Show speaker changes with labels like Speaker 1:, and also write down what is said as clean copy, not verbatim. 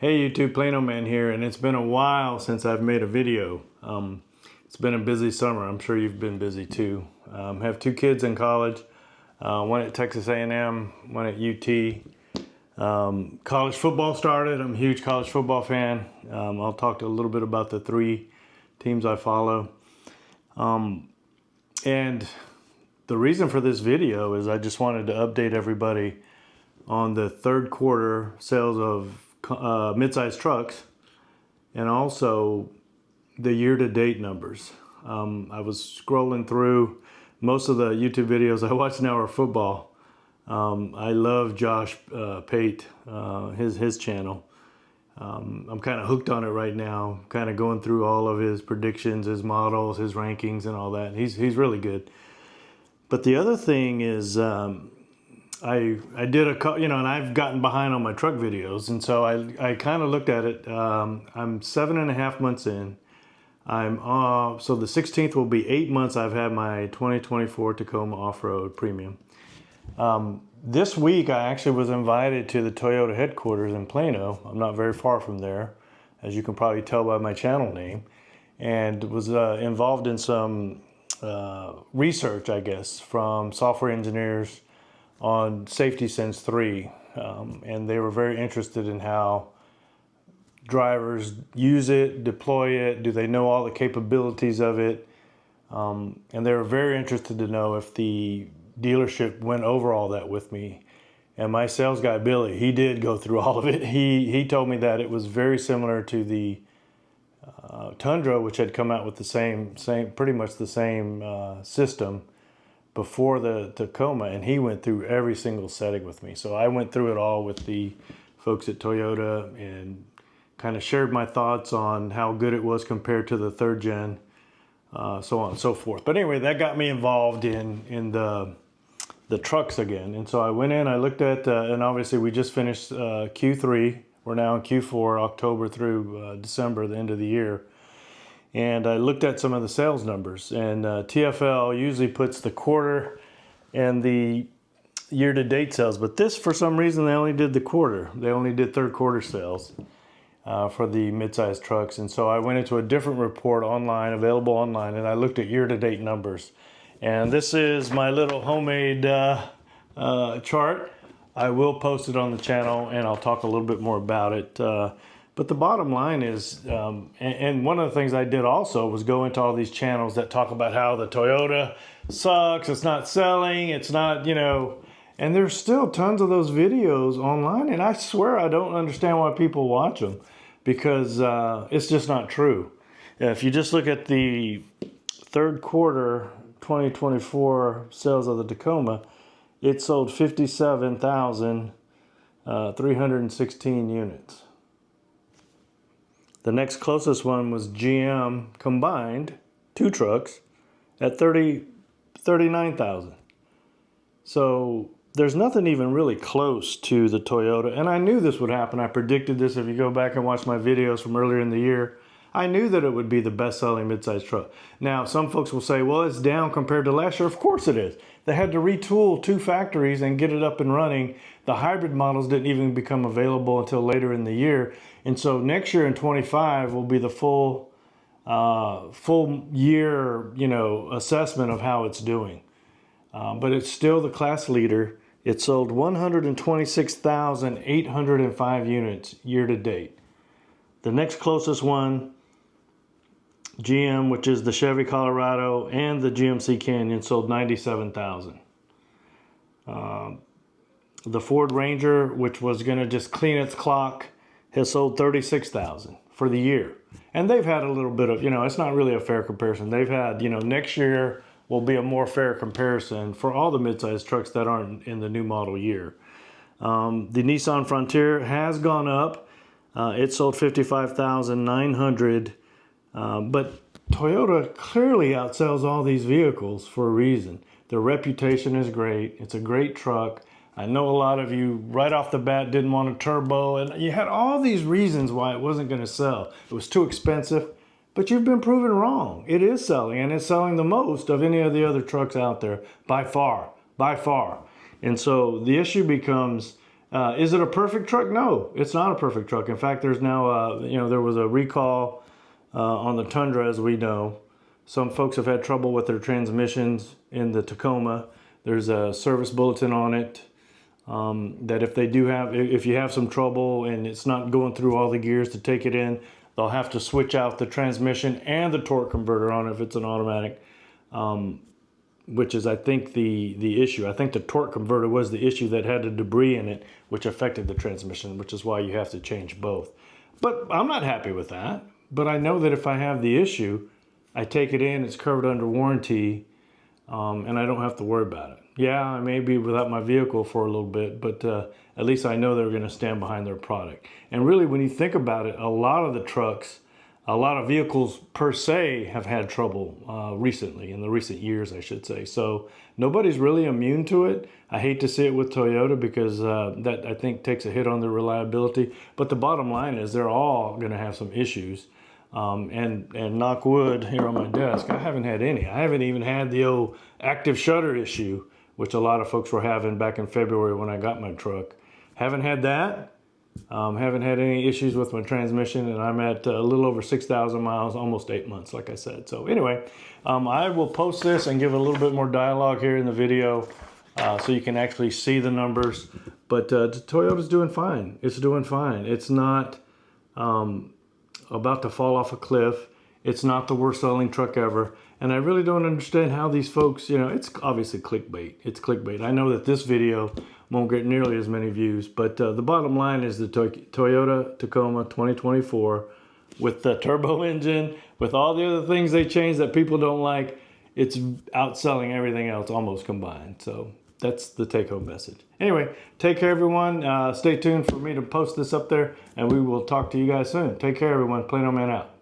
Speaker 1: Hey YouTube, Plano Man here, and it's been a while since I've made a video. It's been a busy summer. I'm sure you've been busy too. Have two kids in college, one at Texas A&M, one at UT. College football started. I'm a huge college football fan. I'll talk a little bit about the three teams I follow. And the reason for this video is I just wanted to update everybody on the third quarter sales of mid-size trucks and also the year-to-date numbers. I was scrolling through most of the YouTube videos I watch now are football. I love Josh Pate, his channel. I'm kind of hooked on it right now, kind of going through all of his predictions, his models, his rankings and all that. He's really good. But the other thing is I did and I've gotten behind on my truck videos, and so I kind of looked at it. I'm 7.5 months in. So the 16th will be 8 months I've had my 2024 Tacoma off-road premium. This week I actually was invited to the Toyota headquarters in Plano. I'm not very far from there, as you can probably tell by my channel name, and was involved in some research, I guess, from software engineers on Safety Sense 3, and they were very interested in how drivers use it, deploy it, do they know all the capabilities of it, and they were very interested to know if the dealership went over all that with me. And my sales guy Billy, he did go through all of it. He told me that it was very similar to the Tundra, which had come out with the pretty much the same system before the Tacoma, and he went through every single setting with me. So I went through it all with the folks at Toyota and kind of shared my thoughts on how good it was compared to the third gen, so on and so forth. But anyway, that got me involved in the trucks again. And so I went in, I looked at, and obviously we just finished Q3. We're now in Q4, October through December, the end of the year. And I looked at some of the sales numbers, and TFL usually puts the quarter and the year-to-date sales, but this, for some reason, they only did the quarter. They only did third quarter sales for the mid-sized trucks. And so I went into a different report online, available online, and I looked at year-to-date numbers. And this is my little homemade chart. I will post it on the channel, and I'll talk a little bit more about it. But the bottom line is, and one of the things I did also was go into all these channels that talk about how the Toyota sucks, it's not selling, it's not, and there's still tons of those videos online, and I swear I don't understand why people watch them, because it's just not true. If you just look at the third quarter 2024 sales of the Tacoma, it sold 57,316 units. The next closest one was GM combined, two trucks, at 39,000. So there's nothing even really close to the Toyota. And I knew this would happen. I predicted this. If you go back and watch my videos from earlier in the year, I knew that it would be the best-selling midsize truck. Now, some folks will say, well, it's down compared to last year. Of course it is. They had to retool two factories and get it up and running. The hybrid models didn't even become available until later in the year. And so next year in 25 will be the full year, assessment of how it's doing. But it's still the class leader. It sold 126,805 units year to date. The next closest one, GM, which is the Chevy Colorado and the GMC Canyon, sold 97,000. The Ford Ranger, which was going to just clean its clock, has sold 36,000 for the year. And they've had a little bit of, it's not really a fair comparison. They've had, next year will be a more fair comparison for all the midsize trucks that aren't in the new model year. The Nissan Frontier has gone up. It sold 55,900. But Toyota clearly outsells all these vehicles for a reason. Their reputation is great. It's a great truck. I know a lot of you right off the bat didn't want a turbo, and you had all these reasons why it wasn't going to sell. It was too expensive, but you've been proven wrong. It is selling, and it's selling the most of any of the other trucks out there by far, by far. And so the issue becomes, Is it a perfect truck? No, it's not a perfect truck. In fact, there's now, there was a recall on the Tundra, as we know. Some folks have had trouble with their transmissions in the Tacoma. There's a service bulletin on it that if you have some trouble and it's not going through all the gears to take it in, they'll have to switch out the transmission and the torque converter on it if it's an automatic, which is, I think, the issue. I think the torque converter was the issue that had the debris in it, which affected the transmission, which is why you have to change both. But I'm not happy with that. But I know that if I have the issue, I take it in, it's covered under warranty, and I don't have to worry about it. Yeah, I may be without my vehicle for a little bit, but at least I know they're going to stand behind their product. And really, when you think about it, a lot of the trucks, a lot of vehicles per se have had trouble recently, in the recent years, I should say. So nobody's really immune to it. I hate to see it with Toyota because that, I think, takes a hit on their reliability. But the bottom line is they're all going to have some issues. And knock wood here on my desk, I haven't had any. I haven't even had the old active shutter issue, which a lot of folks were having back in February when I got my truck. Haven't had that. Haven't had any issues with my transmission, and I'm at a little over 6,000 miles, almost 8 months, like I said. So anyway, I will post this and give a little bit more dialogue here in the video so you can actually see the numbers. But Toyota's doing fine. It's doing fine. It's not about to fall off a cliff. It's not the worst selling truck ever. And I really don't understand how these folks, it's obviously clickbait. It's clickbait. I know that this video won't get nearly as many views, but the bottom line is the Toyota Tacoma 2024 with the turbo engine, with all the other things they changed that people don't like, it's outselling everything else almost combined. So that's the take-home message. Anyway, take care, everyone. Stay tuned for me to post this up there, and we will talk to you guys soon. Take care, everyone. Plano Man out.